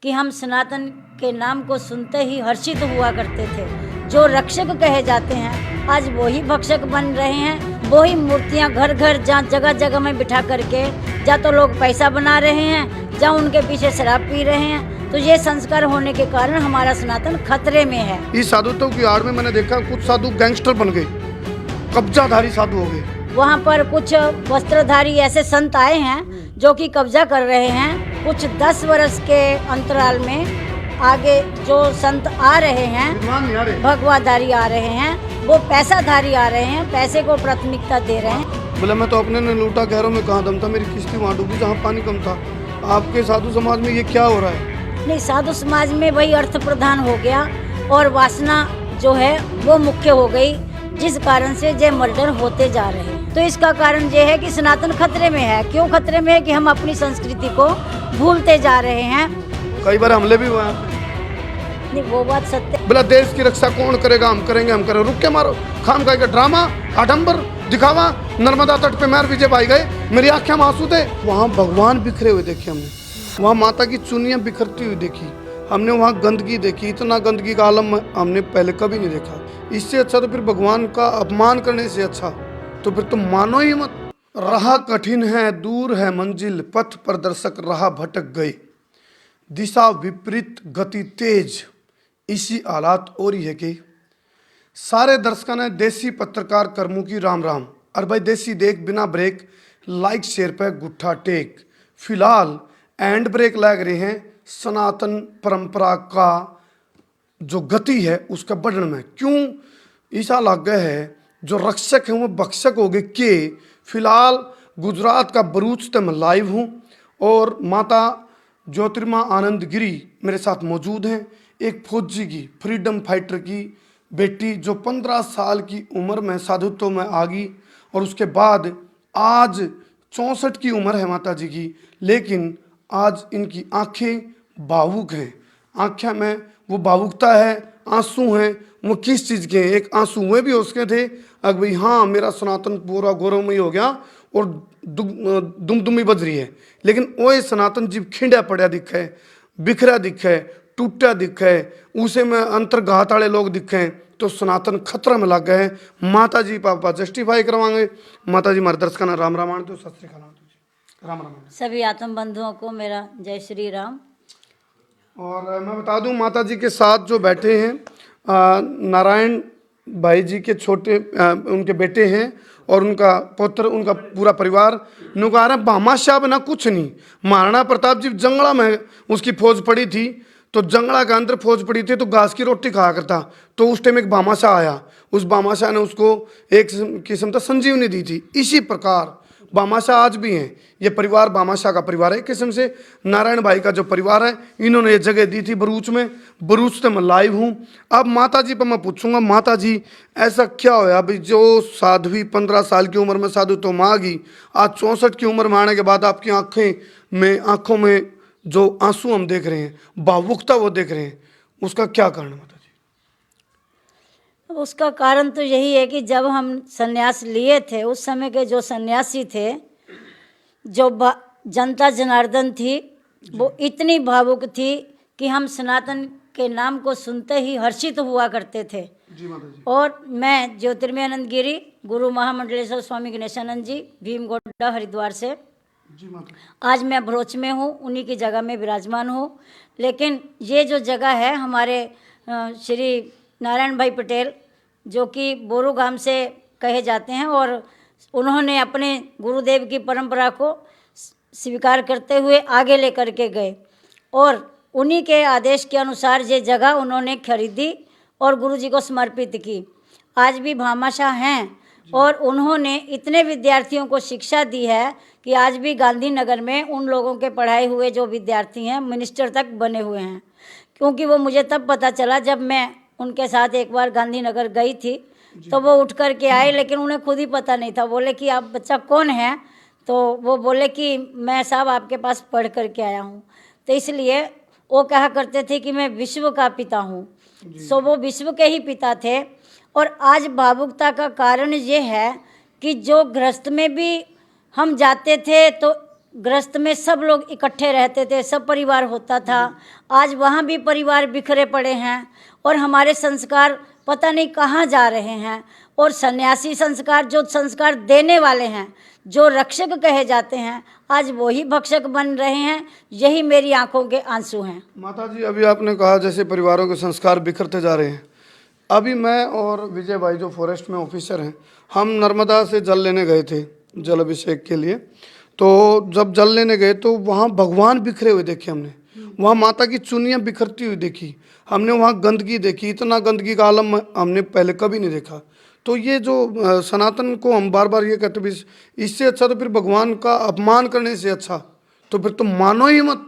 कि हम सनातन के नाम को सुनते ही हर्षित हुआ करते थे। जो रक्षक कहे जाते हैं आज वही भक्षक बन रहे हैं। वही मूर्तियां घर घर जहाँ जगह जगह में बिठा करके या तो लोग पैसा बना रहे हैं या उनके पीछे शराब पी रहे हैं। तो ये संस्कार होने के कारण हमारा सनातन खतरे में है। इस साधुत्व की आड़ में मैंने देखा कुछ साधु गैंगस्टर बन गए, कब्जाधारी साधु हो गए। वहाँ पर कुछ वस्त्रधारी ऐसे संत आए हैं जो कि कब्जा कर रहे हैं। कुछ 10 वर्ष के अंतराल में आगे जो संत आ रहे हैं, भगवाधारी आ रहे हैं, वो पैसाधारी आ रहे हैं, पैसे को प्राथमिकता दे रहे हैं। बोले मैं तो अपने ने लूटा, गहरों में कहाँ दम था, मेरी किश्ती वहाँ डूबी जहाँ पानी कम था। आपके साधु समाज में ये क्या हो रहा है? नहीं, साधु समाज में वही अर्थ प्रधान हो गया और वासना जो है वो मुख्य हो गई, जिस कारण से ये मर्डर होते जा रहे हैं। तो इसका कारण ये है कि सनातन खतरे में है। क्यों खतरे में है? कि हम अपनी संस्कृति को भूलते जा रहे हैं। कई बार हमले भी हुए हैं। नहीं, वो बात सत्य। बोला देश की रक्षा कौन करेगा? हम करेंगे, हम करेंगे। रुक के मारो, खाम खाई का ड्रामा, आडम्बर दिखावा। नर्मदा तट पे मैर विजय भाई गए, मेरी आंखें में आंसू थे। वहाँ भगवान बिखरे हुए देखे हमने, वहाँ माता की चुनियाँ बिखरती हुई देखी हमने, वहाँ गंदगी देखी। इतना गंदगी का आलम हमने पहले कभी नहीं देखा। इससे अच्छा तो फिर भगवान का अपमान करने से अच्छा तो फिर तुम मानो ही मत। राह कठिन है, दूर है मंजिल, पथ प्रदर्शक राह भटक गए, दिशा विपरीत गति तेज। इसी हालात और ही है कि सारे दर्शकों ने देसी पत्रकार कर्मों की राम राम। और भाई देसी देख बिना ब्रेक, लाइक शेयर पे गुट्ठा टेक। फिलहाल एंड ब्रेक लग रहे हैं सनातन परंपरा का जो गति है उसका बढ़ने में। क्यों ऐसा लग गया है जो रक्षक है वो भक्षक हो गए के। फिलहाल गुजरात का भरूच से मैं लाइव हूँ और माता ज्योतिर्मा आनंद गिरी मेरे साथ मौजूद हैं। एक फौजी की, फ्रीडम फाइटर की बेटी जो 15 साल की उम्र में साधुत्व में आ गई और उसके बाद आज 64 की उम्र है माता जी की, लेकिन आज इनकी आंखें भावुक हैं। आंखें में वो भावुकता है, आंसू हैं। वो किस चीज़ के हैं? एक आंसू हुए भी उसके थे अगर भाई हाँ मेरा सनातन पूरा गौरवमयी हो गया और दुमदुमी बज रही है, लेकिन वो सनातन जीव खिंडा पड़ा दिखे, बिखरा दिखे, टूटा दिखे, उसे में अंतर्घात वाले लोग दिखे तो सनातन खतरा में लग गए हैं। माता जी पापा जस्टिफाई करवाएंगे। माता जी हमारे दर्शक राम रामायण तो सत श्री अकाल। राम राम। सभी आत्म बंधुओं को मेरा जय श्री राम। और मैं बता दूं माता जी के साथ जो बैठे हैं नारायण भाई जी के छोटे उनके बेटे हैं और उनका पुत्र, उनका पूरा परिवार। नुकारा भामाशाह बना कुछ नहीं। महाराणा प्रताप जी जंगला में उसकी फौज पड़ी थी, तो जंगला के अंदर फौज पड़ी थी तो घास की रोटी खाया करता। तो उस टाइम एक भामाशाह आया, उस भामाशाह ने उसको एक किस्म का संजीवनी दी थी। इसी प्रकार भामाशाह आज भी हैं। ये परिवार भामाशाह का परिवार है। किस्म से नारायण भाई का जो परिवार है इन्होंने ये जगह दी थी भरूच में। भरूच से मैं लाइव हूँ। अब माता जी पर मैं पूछूंगा, माता जी ऐसा क्या होया भाई जो साध्वी 15 साल की उम्र में साधु तो मांगी, आज 64 की उम्र में आने के बाद आपकी आंखों में जो आंसू हम देख रहे हैं, भावुकता वो देख रहे हैं, उसका क्या कारण है माता जी? उसका कारण तो यही है कि जब हम संन्यास लिए थे उस समय के जो सन्यासी थे, जो जनता जनार्दन थी, वो इतनी भावुक थी कि हम सनातन के नाम को सुनते ही हर्षित हुआ करते थे। जी माता जी। और मैं ज्योतिर्मयानंद गिरी, गुरु महामंडलेश्वर स्वामी गणेशानंद जी, भीमगोड़ा हरिद्वार से, जी माता। आज मैं भरोच में हूँ, उन्हीं की जगह में विराजमान हूँ। लेकिन ये जो जगह है हमारे श्री नारायण भाई पटेल जो कि बोरू गांव से कहे जाते हैं और उन्होंने अपने गुरुदेव की परंपरा को स्वीकार करते हुए आगे लेकर के गए और उन्हीं के आदेश के अनुसार ये जगह उन्होंने खरीदी और गुरुजी को समर्पित की। आज भी भामाशाह हैं और उन्होंने इतने विद्यार्थियों को शिक्षा दी है कि आज भी गांधीनगर में उन लोगों के पढ़ाए हुए जो विद्यार्थी हैं मिनिस्टर तक बने हुए हैं। क्योंकि वो मुझे तब पता चला जब मैं उनके साथ एक बार गांधीनगर गई थी, तो वो उठ कर के आए, लेकिन उन्हें खुद ही पता नहीं था। बोले कि आप बच्चा कौन है? तो वो बोले कि मैं साहब आपके पास पढ़ कर के आया हूँ। तो इसलिए वो कहा करते थे कि मैं विश्व का पिता हूँ। सो वो विश्व के ही पिता थे। और आज भावुकता का कारण ये है कि जो गृहस्थ में भी हम जाते थे तो गृहस्थ में सब लोग इकट्ठे रहते थे, सब परिवार होता था। आज वहाँ भी परिवार बिखरे पड़े हैं और हमारे संस्कार पता नहीं कहाँ जा रहे हैं। और सन्यासी संस्कार, जो संस्कार देने वाले हैं, जो रक्षक कहे जाते हैं, आज वही भक्षक बन रहे हैं। यही मेरी आंखों के आंसू हैं। माता जी, अभी आपने कहा जैसे परिवारों के संस्कार बिखरते जा रहे हैं। अभी मैं और विजय भाई जो फॉरेस्ट में ऑफिसर हैं, हम नर्मदा से जल लेने गए थे, जल अभिषेक के लिए। तो जब जल लेने गए तो वहाँ भगवान बिखरे हुए देखे हमने, वहाँ माता की चुनियाँ बिखरती हुई देखी हमने, वहाँ गंदगी देखी। इतना गंदगी का आलम हमने पहले कभी नहीं देखा। तो ये जो सनातन को हम बार बार ये कहते भी, इससे अच्छा तो फिर भगवान का अपमान करने से अच्छा तो फिर तुम मानो ही मत,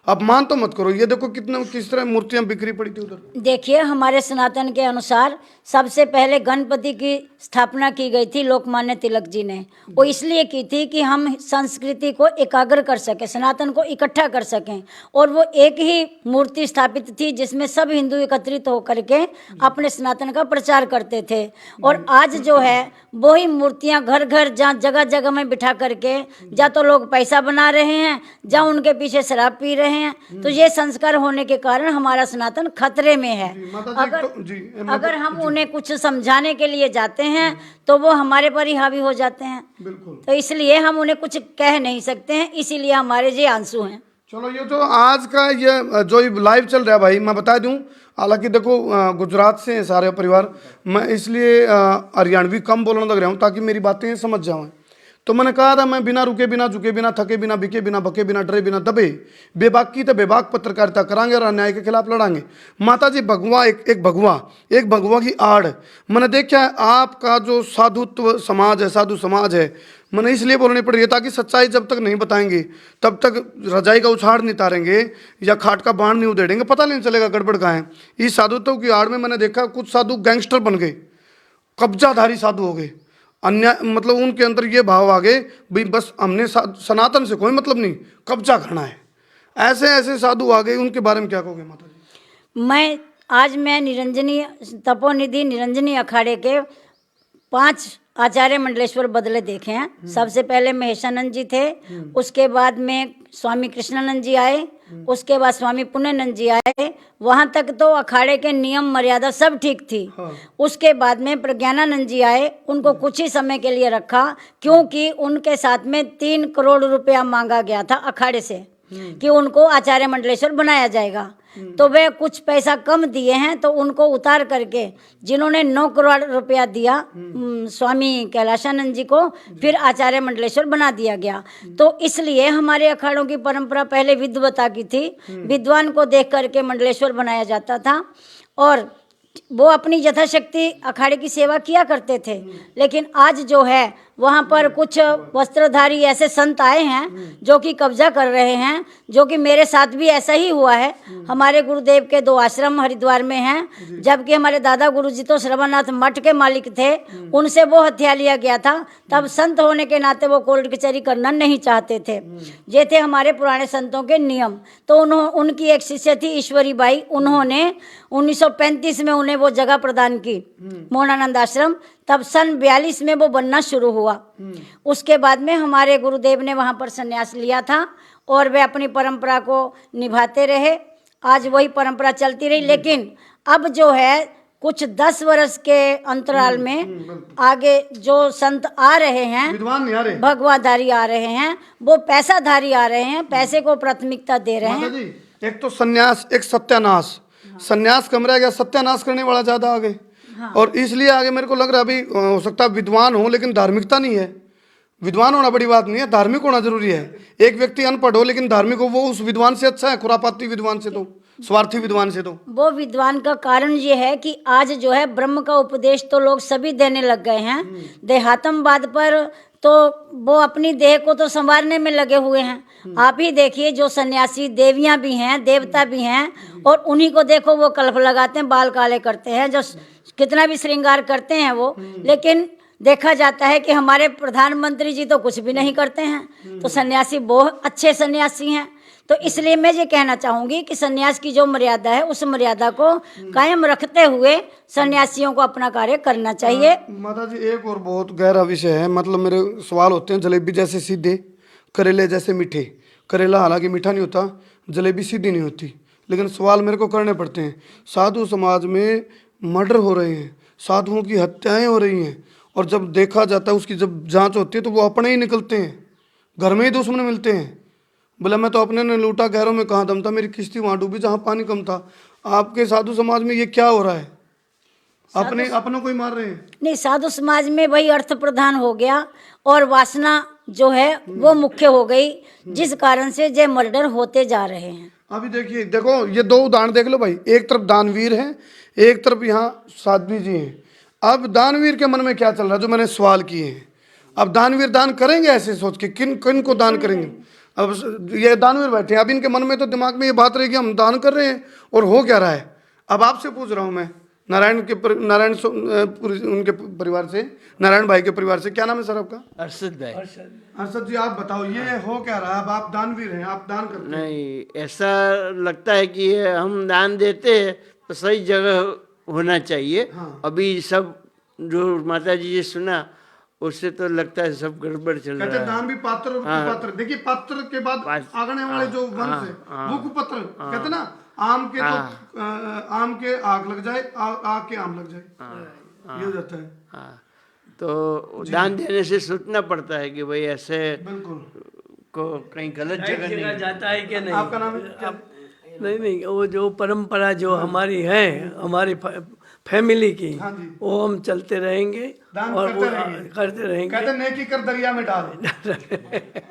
अपमान तो मत करो। ये देखो कितने किस तरह मूर्तियां बिखरी पड़ी थी उधर। देखिए, हमारे सनातन के अनुसार सबसे पहले गणपति की स्थापना की गई थी लोकमान्य तिलक जी ने। वो इसलिए की थी कि हम संस्कृति को एकाग्र कर सकें, सनातन को इकट्ठा कर सकें। और वो एक ही मूर्ति स्थापित थी जिसमें सब हिंदू एकत्रित होकर के अपने सनातन का प्रचार करते थे। और आज जो है वही मूर्तियां घर घर, जहाँ जगह जगह में बिठा करके या तो लोग पैसा बना रहे हैं, या उनके पीछे शराब पी रहे हैं। तो ये संस्कार होने के कारण हमारा सनातन खतरे में है। अगर हम उन्हें कुछ समझाने के लिए जाते हैं तो वो हमारे पर ही हावी हो जाते हैं। तो इसलिए हम उन्हें कुछ कह नहीं सकते हैं, इसीलिए हमारे ये आंसू हैं। चलो, ये जो आज का ये जो लाइव चल रहा है भाई, मैं बता दूं, हालांकि देखो गुजरात से हैं सारे परिवार, मैं इसलिए हरियाणवी कम बोलने लग रहा हूँ ताकि मेरी बातें समझ जाऊँ। तो मैंने कहा था, मैं बिना रुके, बिना झुके, बिना थके, बिना बिके, बिना भके, बिना डरे, बिना दबे बेबाक की तो बेबाक पत्रकारिता करांगे और अन्याय के खिलाफ लड़ांगे। माता जी, भगवा एक भगवा की आड़ मैंने देखा है। आपका जो साधुत्व समाज है, साधु समाज है, मैंने इसलिए बोलनी पड़ रही है ताकि सच्चाई जब तक नहीं बताएंगे तब तक रजाई का उछाड़ नहीं तारेंगे या खाट का बाण नहीं उधेड़ेंगे, पता नहीं चलेगा गड़बड़ कहाँ है। इस साधुत्व की आड़ में मैंने देखा कुछ साधु गैंगस्टर बन गए, कब्जाधारी साधु हो गए। अन्य मतलब उनके अंदर ये भाव आ गए भाई बस हमने सनातन से कोई मतलब नहीं, कब्जा करना है। ऐसे ऐसे साधु आ गए, उनके बारे में क्या कहोगे माता जी? आज मैं निरंजनी तपोनिधि निरंजनी अखाड़े के 5 आचार्य मंडलेश्वर बदले देखे हैं। सबसे पहले महेशानंद जी थे, उसके बाद में स्वामी कृष्णानंद जी आए, उसके बाद स्वामी पुण्यनंद जी आए। वहां तक तो अखाड़े के नियम मर्यादा सब ठीक थी। उसके बाद में प्रज्ञानानंद जी आए, उनको कुछ ही समय के लिए रखा क्योंकि उनके साथ में 3 करोड़ रुपया मांगा गया था अखाड़े से कि उनको आचार्य मंडलेश्वर बनाया जाएगा। तो वे कुछ पैसा कम दिए हैं, तो उनको उतार करके जिन्होंने 9 करोड़ रुपया दिया स्वामी कैलाशानंद जी को, फिर आचार्य मंडलेश्वर बना दिया गया। तो इसलिए हमारे अखाड़ों की परंपरा पहले विद्वता की थी, विद्वान को देख करके मंडलेश्वर बनाया जाता था और वो अपनी यथाशक्ति अखाड़े की सेवा किया करते थे। लेकिन आज जो है वहाँ पर कुछ वस्त्रधारी ऐसे संत आए हैं जो कि कब्जा कर रहे हैं, जो कि मेरे साथ भी ऐसा ही हुआ है। हमारे गुरुदेव के 2 आश्रम हरिद्वार में हैं, जबकि हमारे दादा गुरुजी तो श्रवणनाथ मठ के मालिक थे, उनसे वो हत्या लिया गया था। तब संत होने के नाते वो कोर्ट कचहरी करना नहीं चाहते थे। ये थे हमारे पुराने संतों के नियम। तो उनकी एक शिष्य थी ईश्वरी बाई, उन्होंने 1935 में उन्हें वो जगह प्रदान की मौनानंद आश्रम। तब सन 42 में वो बनना शुरू हुआ। उसके बाद में हमारे गुरुदेव ने वहाँ पर संन्यास लिया था और वे अपनी परंपरा को निभाते रहे। आज वही परंपरा चलती रही। लेकिन अब जो है कुछ 10 वर्ष के अंतराल में आगे जो संत आ रहे हैं, विद्वान नहीं आ रहे, भगवाधारी आ रहे हैं, वो पैसाधारी आ रहे हैं, पैसे को प्राथमिकता दे रहे हैं। एक तो संन्यास, एक सत्यानाश। संन्यास कम रह गया, सत्यानाश करने वाला ज्यादा आ गए। और इसलिए आगे मेरे को लग रहा है अभी हो सकता है विद्वान हो लेकिन धार्मिकता नहीं है। विद्वान होना बड़ी बात नहीं है, धार्मिक होना जरूरी है। एक व्यक्ति अनपढ़ हो लेकिन धार्मिक हो, वो उस विद्वान से अच्छा है खुरापाती विद्वान से, तो स्वार्थी विद्वान से। तो वो विद्वान का कारण ये है कि आज जो है ब्रह्म का उपदेश तो लोग सभी देने लग गए हैं। देहात्मवाद पर तो वो अपनी देह को तो संवारने में लगे हुए हैं। आप ही देखिए, जो सन्यासी देवियां भी हैं, देवता भी हैं, और उन्हीं को देखो वो कल्प लगाते हैं, बाल काले करते हैं, जो कितना भी श्रृंगार करते हैं वो। लेकिन देखा जाता है कि हमारे प्रधानमंत्री जी तो कुछ भी नहीं करते हैं। तो सन्यासी बहुत अच्छे सन्यासी हैं। तो इसलिए मैं ये कहना चाहूँगी कि सन्यास की जो मर्यादा है, उस मर्यादा को कायम रखते हुए सन्यासियों को अपना कार्य करना चाहिए। माता जी, एक और बहुत गहरा विषय है, मतलब मेरे सवाल होते हैं जलेबी जैसे सीधे, करेले जैसे मीठे, करेला हालांकि मीठा नहीं होता, जलेबी सीधी नहीं होती, लेकिन सवाल मेरे को करने पड़ते हैं। साधु समाज में मर्डर हो रहे हैं, साधुओं की हत्याएं हो रही हैं, और जब देखा जाता है, उसकी जब जांच होती है तो वो अपने ही निकलते हैं, घर में ही दुश्मन मिलते हैं। बोला मैं तो अपने ने लूटा, गहरों में कहाँ दम था, मेरी किश्ती वहाँ डूबी जहाँ पानी कम था। आपके साधु समाज में ये क्या हो रहा है? अपनों को ही मार रहे हैं। नहीं, साधु समाज में वही अर्थ प्रधान हो गया और वासना जो है वो मुख्य हो गई, जिस कारण से ये मर्डर होते जा रहे हैं। अभी देखिए, देखो ये दो उदाहरण देख लो भाई, एक तरफ दानवीर हैं, एक तरफ यहाँ साध्वी जी हैं। अब दानवीर के मन में क्या चल रहा है, जो मैंने सवाल किए हैं। अब दानवीर दान करेंगे ऐसे सोच के, किन किन को दान करेंगे? अब ये दानवीर बैठे, अब इनके मन में तो दिमाग में ये बात रहेगी हम दान कर रहे हैं, और हो क्या रहा है। अब आपसे पूछ रहा हूँ मैं, उनके परिवार से, नारायण भाई के परिवार से, क्या नाम है सर आपका? अरशद भाई। अरशद जी, आप बताओ ये हो क्या रहा है? अब आप दानवीर हैं, आप दान करते हैं। नहीं, ऐसा लगता है कि हम दान देते हैं तो सही जगह होना चाहिए। हाँ। अभी सब जो माता जी ने सुना उससे तो लगता है सब गड़बड़ चल कहते रहा है। दान भी पात्र और कुपात्र। देखिए पात्र के बाद आगने वाले जो वंश है वो कुपत्र कहते ना। आम के तो आम के आग लग जाए, आग के आम लग जाए, ये हो जाता है। हाँ, तो दान देने से सोचना पड़ता है कि भाई ऐसे बिल्कुल को कहीं गलत जगह नहीं जाता है कि नहीं। आपका नाम है? नहीं, वो जो परंपरा जो हमारी है, हमारी फैमिली की, हाँ जी। वो हम चलते रहेंगे दान और वो करते रहेंगे। कहते रहेंगे। नेकी कर दरिया में डाल।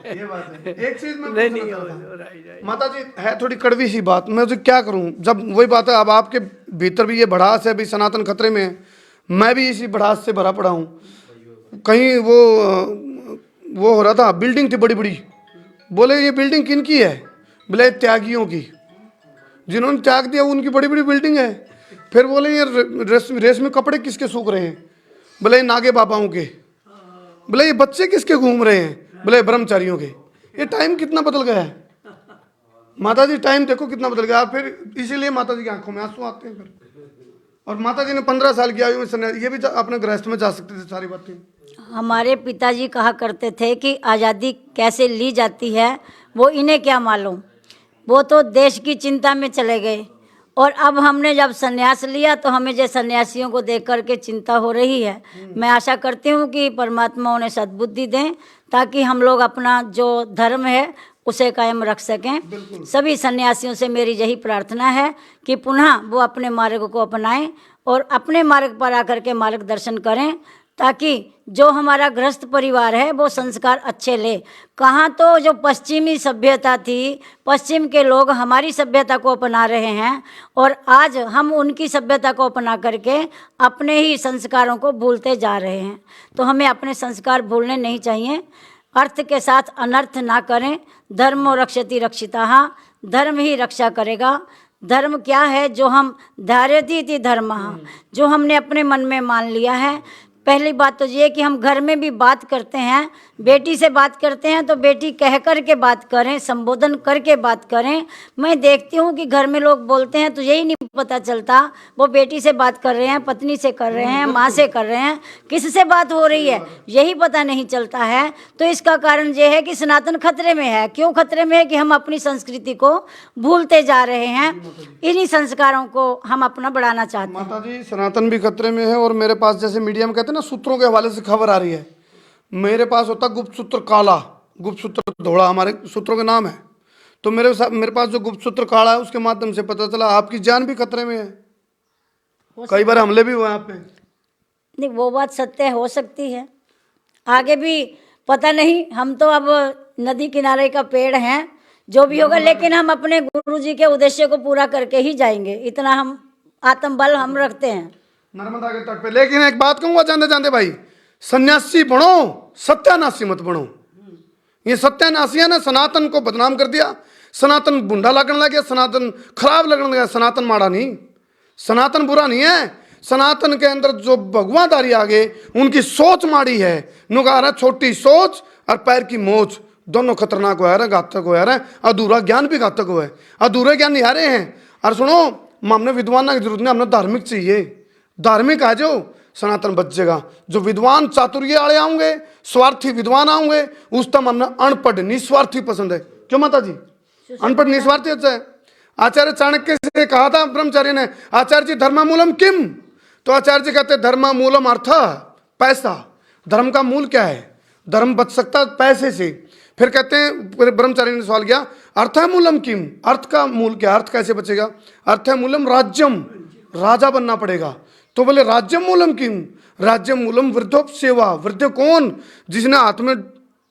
ये बात है। एक चीज मैं नहीं पूछना नहीं, चाहता हूं। राइट। माता जी, है थोड़ी कड़वी सी बात, मैं तो क्या करूं, जब वही बात है, अब आपके भीतर भी ये भड़ास है, भी सनातन खतरे में है, मैं भी इसी भड़ास से भरा पड़ा हूं। कहीं वो हो रहा था, बिल्डिंग थी बड़ी बड़ी, बोले ये बिल्डिंग किनकी है? बोले त्यागियों की, जिन्होंने त्याग दिया उनकी बड़ी बड़ी बिल्डिंग है। फिर बोले ये रेशमी कपड़े किसके सूख रहे हैं? बोले ये नागे बाबाओं के। बोले ये बच्चे किसके घूम रहे हैं? बोले ब्रह्मचारियों के। ये टाइम कितना बदल गया है माता जी, टाइम देखो कितना बदल गया। फिर इसीलिए माता जी की आंखों में आंसू आते हैं फिर। और माता जी ने 15 साल की आयु में सन्यास, ये भी अपने गृहस्थ में जा सकते थे सारी बातें। हमारे पिताजी कहा करते थे कि आज़ादी कैसे ली जाती है वो इन्हें क्या मालूम, वो तो देश की चिंता में चले गए। और अब हमने जब संन्यास लिया तो हमें जो सन्यासियों को देख कर के चिंता हो रही है। मैं आशा करती हूँ कि परमात्मा उन्हें सद्बुद्धि दें, ताकि हम लोग अपना जो धर्म है उसे कायम रख सकें। सभी सन्यासियों से मेरी यही प्रार्थना है कि पुनः वो अपने मार्ग को अपनाएं और अपने मार्ग पर आकर के मार्गदर्शन करें, ताकि जो हमारा गृहस्थ परिवार है वो संस्कार अच्छे ले। कहाँ तो जो पश्चिमी सभ्यता थी, पश्चिम के लोग हमारी सभ्यता को अपना रहे हैं, और आज हम उनकी सभ्यता को अपना करके अपने ही संस्कारों को भूलते जा रहे हैं। तो हमें अपने संस्कार भूलने नहीं चाहिए। अर्थ के साथ अनर्थ ना करें। धर्मो रक्षति रक्षिताः, धर्म ही रक्षा करेगा। धर्म क्या है? जो हम धारयति धर्मः, जो हमने अपने मन में मान लिया है। पहली बात तो ये कि हम घर में भी बात करते हैं, बेटी से बात करते हैं तो बेटी कह कर के बात करें, संबोधन करके बात करें। मैं देखती हूँ कि घर में लोग बोलते हैं तो यही नहीं पता चलता वो बेटी से बात कर रहे हैं, पत्नी से कर रहे हैं, माँ से कर रहे हैं, किससे बात हो रही है यही पता नहीं चलता है। तो इसका कारण ये है कि सनातन खतरे में है। क्यों खतरे में है? कि हम अपनी संस्कृति को भूलते जा रहे हैं। इन्हीं संस्कारों को हम अपना बढ़ाना चाहते हैं। माता जी, सनातन भी खतरे में है। और मेरे पास जैसे मीडिया में कहते हैं ना, सूत्रों के हवाले से खबर आ रही है, मेरे पास होता गुप्त सूत्र काला, गुप्त सूत्र धोड़ा, हमारे सूत्रों के नाम है। तो मेरे पास जो गुप्त सूत्र काला है उसके माध्यम से पता चला आपकी जान भी खतरे में है। कई बार हमले भी हुए आप पे। नहीं, वो बात सत्य हो सकती है, आगे भी पता नहीं। हम तो अब नदी किनारे का पेड़ हैं, जो भी होगा, लेकिन हम अपने गुरु जी के उद्देश्य को पूरा करके ही जाएंगे। इतना हम आत्मबल हम रखते हैं नर्मदा के तट पे। लेकिन एक बात कहूंगा जानते जानते भाई, सन्यासी बनो, सत्यानाशी मत बनो। ये सत्यानाशी है ना, सनातन को बदनाम कर दिया। सनातन बुंडा लगने लगे, सनातन खराब लगने लगा। सनातन माड़ा नहीं, सनातन बुरा नहीं है। सनातन के अंदर जो भगवादारी आ गए, उनकी सोच माड़ी है। नुगारा छोटी सोच और पैर की मोच, दोनों खतरनाक हो रहे हैं, घातक हो रहे हैं। अधूरा ज्ञान भी घातक हुआ है, अधूरे ज्ञान नहीं आ रहे हैं। और सुनो, हमने विद्वान की जरूरत नहीं, हमने धार्मिक चाहिए। धार्मिक आ जाओ, सनातन बचेगा। जो विद्वान चातुर्य वाले आऊंगे, स्वार्थी विद्वान आऊंगे, उस तम हमने अनपढ़ निस्वार्थी पसंद है। क्यों माता जी? अनपढ़ निस्वार्थी अच्छा है। आचार्य चाणक्य से कहा था ब्रह्मचारी ने, आचार्य जी धर्मामूलम किम? तो आचार्य जी कहते धर्मामूलम अर्थ, पैसा। धर्म का मूल क्या है? धर्म बच सकता है पैसे से। फिर कहते हैं, फिर ब्रह्मचारी ने सवाल किया, अर्थ है मूलम किम? अर्थ का मूल क्या? अर्थ कैसे बचेगा? अर्थ है मूलम राज्यम, राजा बनना पड़ेगा। तो बोले राज्यम मूलम किम? राज्यम मूलम वृद्धोपसेवा। वृद्ध कौन? जिसने हाथ में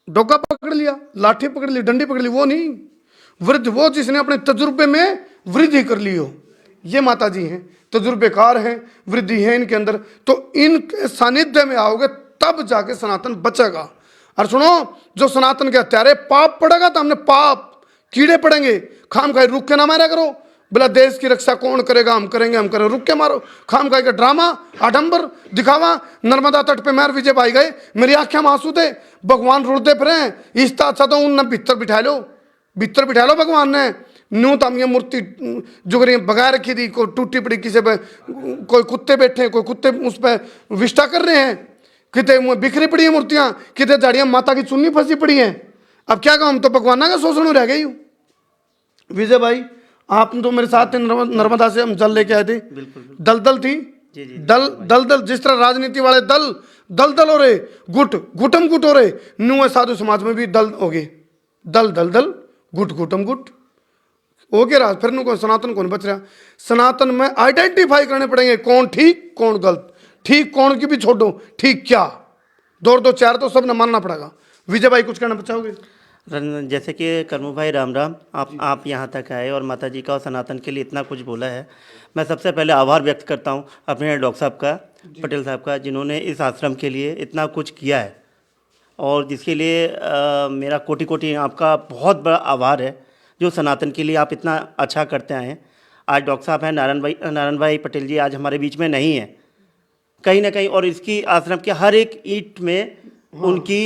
डोका पकड़ लिया, लाठी पकड़ ली, डंडी पकड़ ली, वो नहीं। वृद्ध वो जिसने अपने तजुर्बे में वृद्धि कर ली हो। ये माता जी हैं, तजुर्बेकार हैं, वृद्धि है इनके अंदर। तो इनके सानिध्य में आओगे तब जाके सनातन बचेगा। और सुनो, जो सनातन के हत्यारे पाप पड़ेगा तो हमने पाप कीड़े पड़ेंगे। खाम खाए रुक के ना मारा करो। बोला देश की रक्षा कौन करेगा? हम करेंगे, हम करें, रुक के मारो। खाम खाए का ड्रामा, आडंबर, दिखावा। नर्मदा तट पे मैर विजय भाई गए, मेरी आंखें में आंसू थे। भगवान रुड़ते फिरे, इसका अच्छा तो उन भीतर बिठा लो, भीतर बिठा लो। भगवान ने न्यू तम ये मूर्ति जुगरी बगा रखी थी, कोई टूटी पड़ी, किसी पे कोई कुत्ते बैठे, कोई कुत्ते उस पर विष्टा कर रहे हैं, कितने बिखरी पड़ी है मूर्तियां, कितने झाड़ियां माता की चुन्नी फंसी पड़ी है। अब क्या कहूं, हम तो भगवान का शोषण रह गई हूं। विजय भाई, आप तो मेरे साथ थे, नर्मदा से हम जल लेके आए थे। दलदल थी, दल जिस तरह राजनीति वाले दल हो रहे, गुटम गुट हो रहे, न्यू साधु समाज में भी दल हो गए। दल गुट गुटम गुट हो गया राज। फिर को सनातन कौन बच रहा? सनातन में आइडेंटिफाई करने पड़ेंगे, कौन ठीक कौन गलत। ठीक कौन की भी छोड़ो, ठीक क्या, दो चार तो सबने मानना पड़ेगा। विजय भाई कुछ कहना चाहोगे? जैसे कि कर्मू भाई राम राम, आप यहाँ तक आए और माता जी का और सनातन के लिए इतना कुछ बोला है। मैं सबसे पहले आभार व्यक्त करता हूँ अपने डॉक्टर साहब का, पटेल साहब का, जिन्होंने इस आश्रम के लिए इतना कुछ किया है, और जिसके लिए मेरा कोटि कोटि आपका बहुत बड़ा आभार है, जो सनातन के लिए आप इतना अच्छा करते आए हैं। आज डॉक्टर साहब हैं, नारायण भाई पटेल जी आज हमारे बीच में नहीं है कहीं ना कहीं, और इसकी आश्रम के हर एक ईंट में उनकी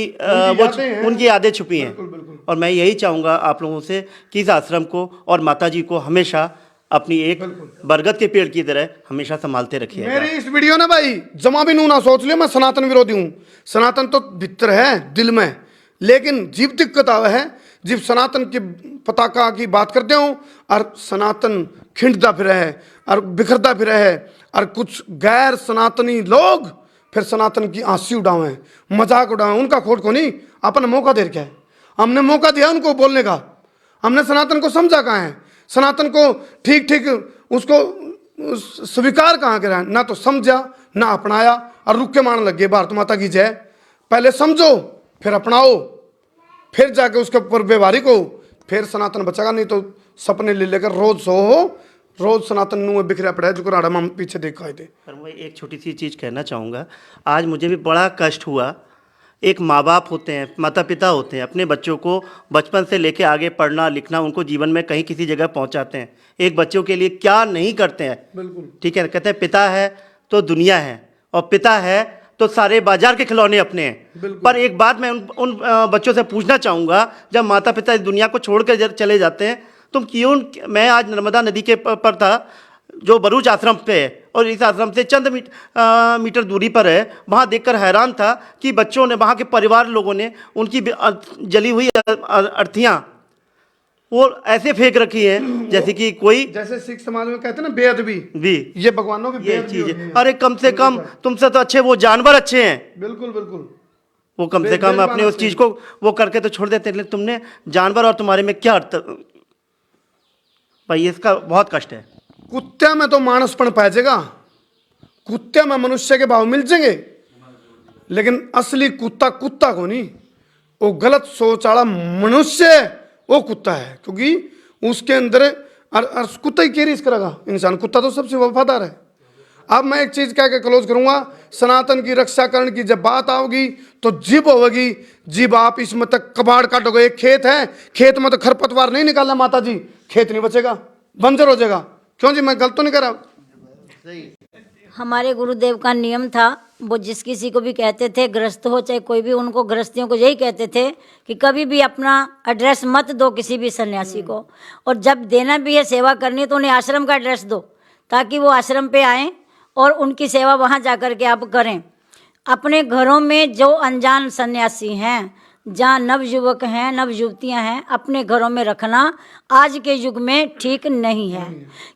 यादें छुपी हैं। और मैं यही चाहूँगा आप लोगों से कि इस आश्रम को और माता जी को हमेशा अपनी एक बरगद के पेड़ की तरह हमेशा संभालते रखिए। मेरी इस वीडियो ना भाई जमा भी नू ना सोच लियो मैं सनातन विरोधी हूँ। सनातन तो भीतर है दिल में, लेकिन जीव दिक्कत आवे है जब सनातन की पताका की बात करते हो और सनातन खिंडता फिर है और बिखरता फिर है, और कुछ गैर सनातनी लोग फिर सनातन की आंसी उड़ावे, मजाक उड़ावे। उनका खोट को नहीं, अपन मौका दे रखा है। हमने मौका दिया उनको बोलने का। हमने सनातन को समझा कहाँ है, सनातन को ठीक ठीक उसको स्वीकार कहाँ करा, ना तो समझा ना अपनाया, और रुक के मारने लग गए। भारत माता की जय। पहले समझो फिर अपनाओ, फिर जाके उसके ऊपर व्यवहारिक हो, फिर सनातन बचेगा। नहीं तो सपने ले लेकर रोज सो हो, रोज सनातन नु बिखरा पड़ा है, जो राडा हम पीछे देख आए थे। पर मैं एक छोटी सी चीज़ कहना चाहूँगा। आज मुझे भी बड़ा कष्ट हुआ। एक माँ बाप होते हैं, माता पिता होते हैं, अपने बच्चों को बचपन से लेके आगे पढ़ना लिखना, उनको जीवन में कहीं किसी जगह पहुँचाते हैं। एक बच्चों के लिए क्या नहीं करते हैं। बिल्कुल ठीक है, कहते हैं पिता है तो दुनिया है, और पिता है तो सारे बाजार के खिलौने अपने हैं। पर एक बात मैं उन बच्चों से पूछना चाहूँगा, जब माता पिता इस दुनिया को छोड़ कर चले जाते हैं, तुम क्यों। मैं आज नर्मदा नदी के पर था, जो भरूच आश्रम पे है, और इस आश्रम से चंद मीटर दूरी पर है। वहाँ देखकर हैरान था कि बच्चों ने, वहाँ के परिवार लोगों ने उनकी जली हुई अर्थियाँ वो ऐसे फेंक रखी है जैसे कि कोई, जैसे सिख समाज में कहते हैं ना बेअदबी, भी ये भगवानों की ये बेअदबी चीज होती है। है। अरे कम से कम तुमसे तो अच्छे वो जानवर अच्छे हैं। बिल्कुल बिल्कुल, वो कम से कम अपने उस चीज को वो करके तो छोड़ देते हैं, लेकिन तुमने जानवर और तुम्हारे में क्या अर्थ भाई, इसका बहुत कष्ट है। कुत्ते में तो मानसपन पाएगा, कुत्ते में मनुष्य के भाव मिल जाएंगे, लेकिन असली कुत्ता कुत्ता को नहीं, वो गलत सोच वाला मनुष्य वो कुत्ता है, क्योंकि उसके अंदर कुत्ता ही केरीज करेगा इंसान। कुत्ता तो सबसे वफादार है। अब मैं एक चीज कह के क्लोज करूंगा, सनातन की रक्षा करने की जब बात आओगी तो जिब होगी, जिब आप इसमें तक कबाड़ काटोगे। एक खेत है, खेत में तो खरपतवार नहीं निकालना माता जी, खेत नहीं बचेगा, बंजर हो जाएगा। क्यों जी, मैं गलत तो नहीं कर रहा? हमारे गुरुदेव का नियम था, वो जिस किसी को भी कहते थे गृहस्थ हो चाहे कोई भी, उनको गृहस्थियों को यही कहते थे कि कभी भी अपना एड्रेस मत दो किसी भी सन्यासी को, और जब देना भी है सेवा करनी है तो उन्हें आश्रम का एड्रेस दो, ताकि वो आश्रम पे आएँ और उनकी सेवा वहाँ जा कर के आप करें। अपने घरों में जो अनजान सन्यासी हैं, जहाँ नवयुवक हैं, नवयुवतियाँ हैं, अपने घरों में रखना आज के युग में ठीक नहीं है,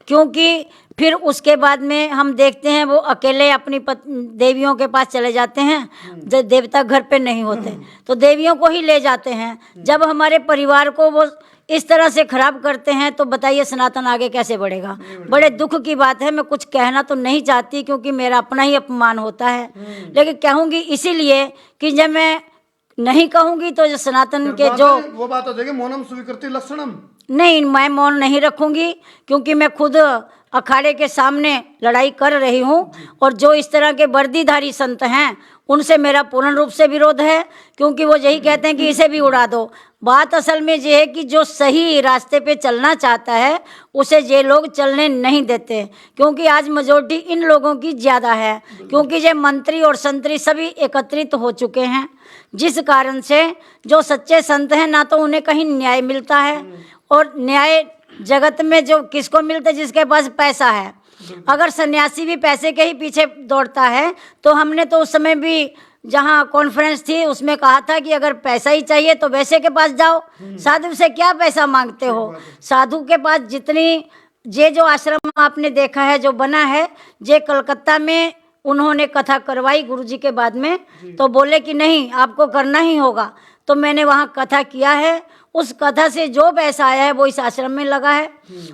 क्योंकि फिर उसके बाद में हम देखते हैं वो अकेले अपनी देवियों के पास चले जाते हैं, जब देवता घर पे नहीं होते तो देवियों को ही ले जाते हैं। जब हमारे परिवार को वो इस तरह से खराब करते हैं तो बताइए सनातन आगे कैसे बढ़ेगा। बड़े दुख की बात है। मैं कुछ कहना तो नहीं चाहती क्योंकि मेरा अपना ही अपमान होता है, लेकिन कहूँगी इसीलिए कि जब मैं नहीं कहूँगी तो जो सनातन के जो वो बात हो जाएगी मौनम स्वीकृति लक्षणम। नहीं, मैं मौन नहीं रखूँगी क्योंकि मैं खुद अखाड़े के सामने लड़ाई कर रही हूँ और जो इस तरह के वर्दीधारी संत हैं उनसे मेरा पूर्ण रूप से विरोध है, क्योंकि वो यही कहते हैं कि इसे भी उड़ा दो। बात असल में ये है कि जो सही रास्ते पे चलना चाहता है उसे ये लोग चलने नहीं देते, क्योंकि आज मेजोरिटी इन लोगों की ज़्यादा है, क्योंकि ये मंत्री और संतरी सभी एकत्रित हो चुके हैं, जिस कारण से जो सच्चे संत हैं ना तो उन्हें कहीं न्याय मिलता है, और न्याय जगत में जो किसको मिलता है, जिसके पास पैसा है। अगर सन्यासी भी पैसे के ही पीछे दौड़ता है तो हमने तो उस समय भी जहाँ कॉन्फ्रेंस थी उसमें कहा था कि अगर पैसा ही चाहिए तो वैसे के पास जाओ, साधु से क्या पैसा मांगते हो। साधु के पास जितनी ये जो आश्रम आपने देखा है जो बना है, ये कलकत्ता में उन्होंने कथा करवाई गुरुजी के बाद में, तो बोले कि नहीं आपको करना ही होगा, तो मैंने वहाँ कथा किया है। उस कथा से जो पैसा आया है वो इस आश्रम में लगा है,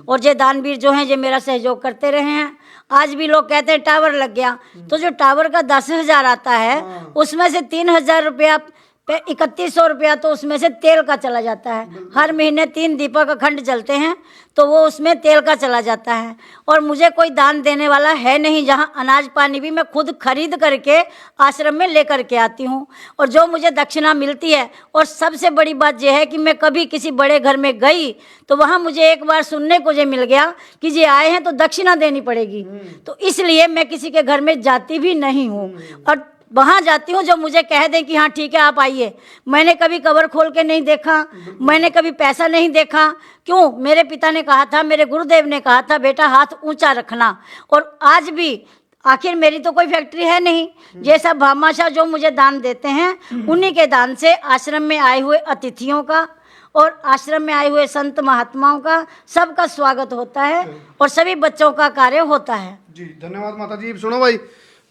और ये दानवीर जो हैं ये मेरा सहयोग करते रहे हैं। आज भी लोग कहते हैं टावर लग गया, तो जो टावर का 10,000 आता है उसमें से 3,000 रुपया 3100 रुपया तो उसमें से तेल का चला जाता है। हर महीने 3 दीपक अखंड जलते हैं तो वो उसमें तेल का चला जाता है, और मुझे कोई दान देने वाला है नहीं, जहाँ अनाज पानी भी मैं खुद खरीद करके आश्रम में लेकर के आती हूँ, और जो मुझे दक्षिणा मिलती है। और सबसे बड़ी बात यह है कि मैं कभी किसी बड़े घर में गई तो वहाँ मुझे एक बार सुनने को ये मिल गया कि ये आए हैं तो दक्षिणा देनी पड़ेगी, तो इसलिए मैं किसी के घर में जाती भी नहीं हूँ, और वहाँ जाती हूँ जो मुझे कह दें कि हाँ ठीक है आप आइए। मैंने कभी कवर खोल के नहीं देखा, मैंने कभी पैसा नहीं देखा। क्यों? मेरे पिता ने कहा था, मेरे गुरुदेव ने कहा था बेटा हाथ ऊंचा रखना, और आज भी आखिर मेरी तो कोई फैक्ट्री है नहीं। ये सब भामाशाह जो मुझे दान देते हैं उन्हीं के दान से आश्रम में आए हुए अतिथियों का और आश्रम में आए हुए संत महात्माओं का सबका स्वागत होता है, और सभी बच्चों का कार्य होता है। जी धन्यवाद माता जी। सुनो भाई,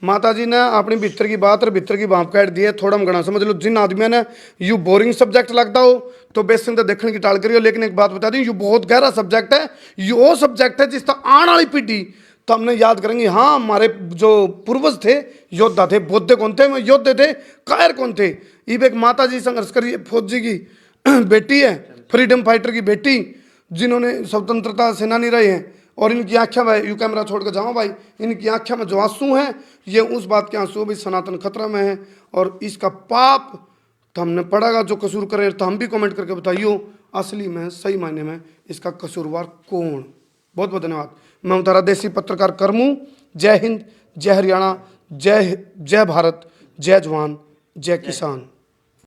माता जी ने अपनी भीतर की बात और भीतर की भाप काट दी है। थोड़ा हम घना समझ लो, जिन आदमियों ने यू बोरिंग सब्जेक्ट लगता हो तो बेसिक तो देखने की टाल करियो, लेकिन एक बात बता दी, यू बहुत गहरा सब्जेक्ट है। यू वो सब्जेक्ट है जिसका आने वाली पीढ़ी तो हमने याद करेंगे। हाँ, हमारे जो पूर्वज थे योद्धा थे, बौद्ध कौन थे, योद्धे थे, कायर कौन थे। ये एक माता जी संघर्ष करी, फौजी की बेटी है, फ्रीडम फाइटर की बेटी, जिन्होंने स्वतंत्रता सेनानी रहे हैं, और इनकी आँखें में, यू कैमरा छोड़ कर जाओ भाई, इनकी आँखें में जो आंसू हैं ये उस बात के आंसू भी सनातन खतरा में है, और इसका पाप तो हमने पढ़ागा। जो कसूर करे तो हम भी कमेंट करके बताइयो असली में सही मायने में इसका कसूरवार कौन। बहुत बहुत धन्यवाद। मैं उतारा देसी पत्रकार करमू। जय हिंद, जय हरियाणा, जय भारत, जय जवान, जय किसान।